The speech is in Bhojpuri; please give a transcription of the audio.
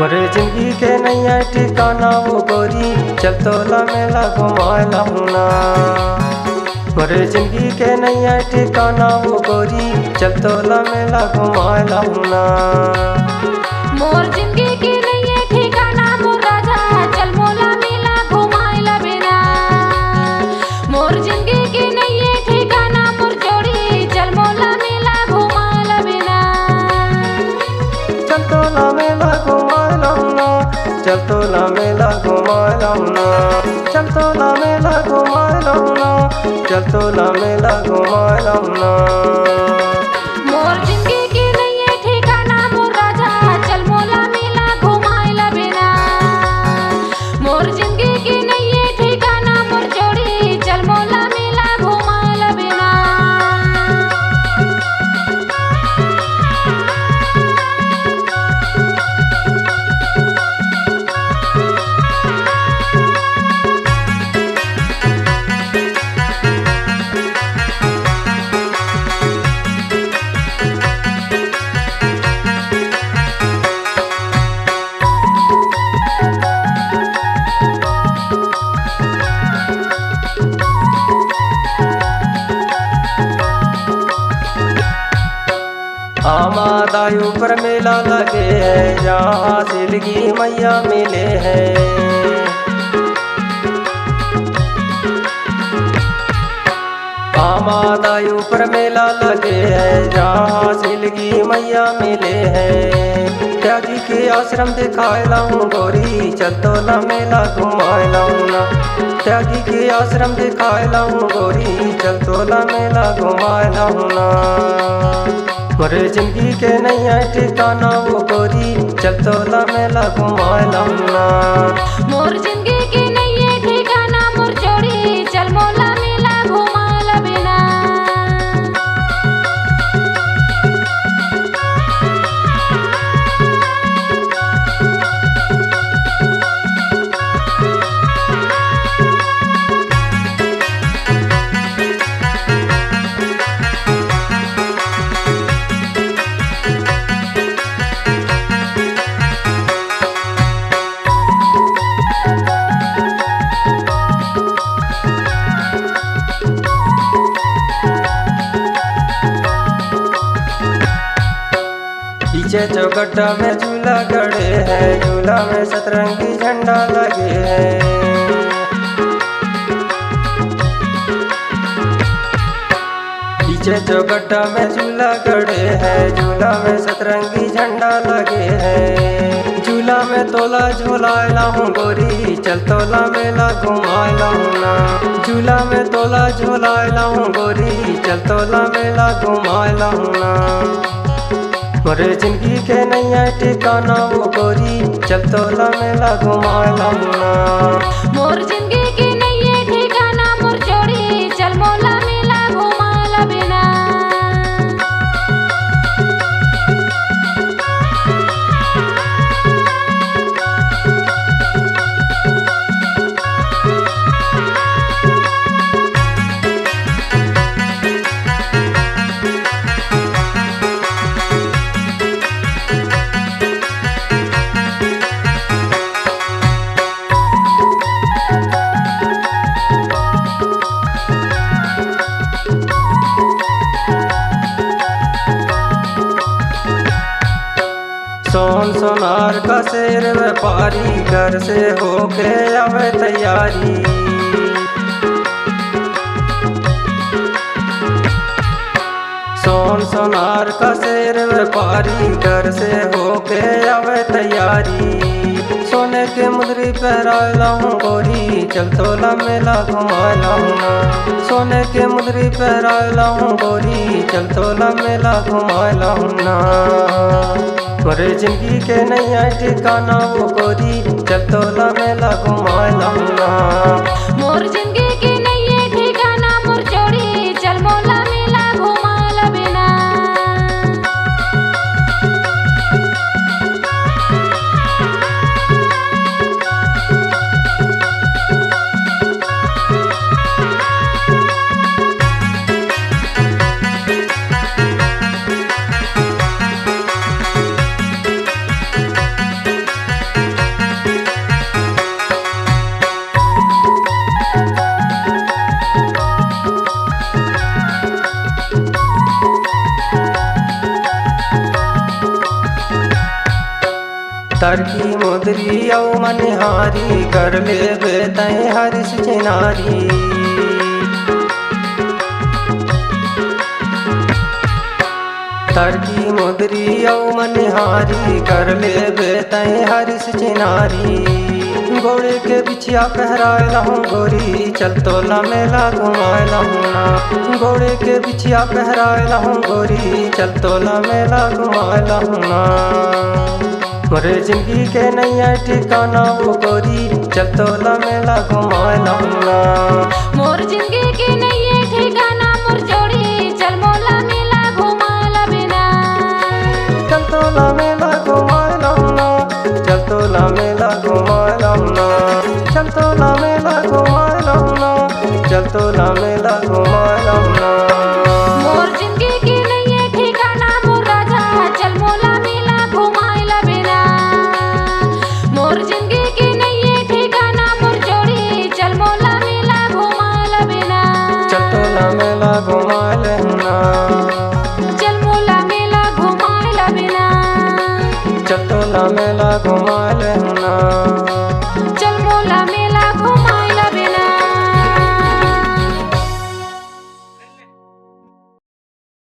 मोरे जिंदगी के नैया ठिकाना वो गोरी, चल तोला मेला घुमाला हूँ ना। मोरे जिंदगी के नैया ठिकाना वो गोरी, चल तोला मेला घुमाला हूँ ना। मोर जिंदगी की नैया ठिकाना मोर राजा, चल मोला मेला घुमाइला बिना। मोर जिंदगी की नैया ठिकाना मोर जोड़ी, चल मोला मेला घुमाइला बिना। चल तोला मेला घुमाला हूँ ना, चल तोला मेला घुमाला हूँ ना। चल तोला मेला घुमाला हूँ ना, चल तोला मेला घुमाला हूँ ना। मोर जिंदगी की नैया ठिकाना मोर राजा, चल मोला मेला घुमाइला बिना। मोर जिंदगी की नैया ठिकाना मोर जोड़ी, चल मोला मेला घुमाइला बिना। आमादायु पर मेला लगे है, जहाँ सिलगी मैया मिले हैं। आमादायु पर मेला लगे है, जहाँ सिलगी मैया मिले हैं। त्यागी के आश्रम दिखाएला हूँ गोरी, चल तोला मेला घुमाएला हूँ ना। त्यागी के आश्रम दिखाएला हूँ गोरी, चल तोला मेला घुमाएला हूँ ना। मोरे जिंदगी के नैया ठिकाना वो गोरी, चल तोला मेला घुमाएला हूँ ना। मोर जिंदगी की नैया ठिकाना मोर जोड़ी, चल मोला मेला घुमाइला बिना। पीछे चौकट्टा में झूला गड़े है, झूला में सतरंगी झंडा लगे है। पीछे चौकट्टा में झूला गड़े है, झूला में सतरंगी झंडा लगे है। झूला में तोला झूलाएला हूँ गोरी, चल तोला मेला घुमाएला हूँ ना। झूला में तोला झूलाएला हूँ गोरी, चल तोला मेला घुमाएला हूँ ना। मोरे जिंदगी के नैया ठिकाना वो गोरी, चल तोला मेला घुमाएला हूँ ना। मोर जिंदगी की नैया ठिकाना मोर जोड़ी, चल मोला मेला घुमाइला बिना। सोन सोनार का शेर व्यापारी, घर से होके आवे तैयारी। सोन सोनार का शेर व्यापारी, घर से होके आवे तैयारी। सोने के मुंदरी पहराएला हूँ गोरी, चल तोला मेला घुमाएला हूँ ना। सोने के मुंदरी पहराएला हूँ गोरी, चल तोला मेला घुमाएला हूँ ना। मोरे जिंदगी के नैया ठिकाना वो गोरी, चल तोला मेला घुमाएला हूँ ना। मोर जिंदगी की नैया ठिकाना मोर जोड़ी, चल मोला मेला घुमाइला बिना। तरकी मुदरी औ मनिहारी कर ले बेतय हरिस चिनारी। तरकी मुदरी औ मनिहारी कर ले बेतय हरिस चिनारी। घोड़े के बिछिया पहराए लहूँ गोरी चल तोला मेला घुमाए लहूँ ना। घोड़े के बिछिया पहराए लहूँ गोरी चल तोला मेला घुमाए लहूँ ना। मोरे जिंदगी के नैया ठिकाना वो गोरी चल तोला मेला घुमाए लहूँ ना। मोर जिंदगी की नैया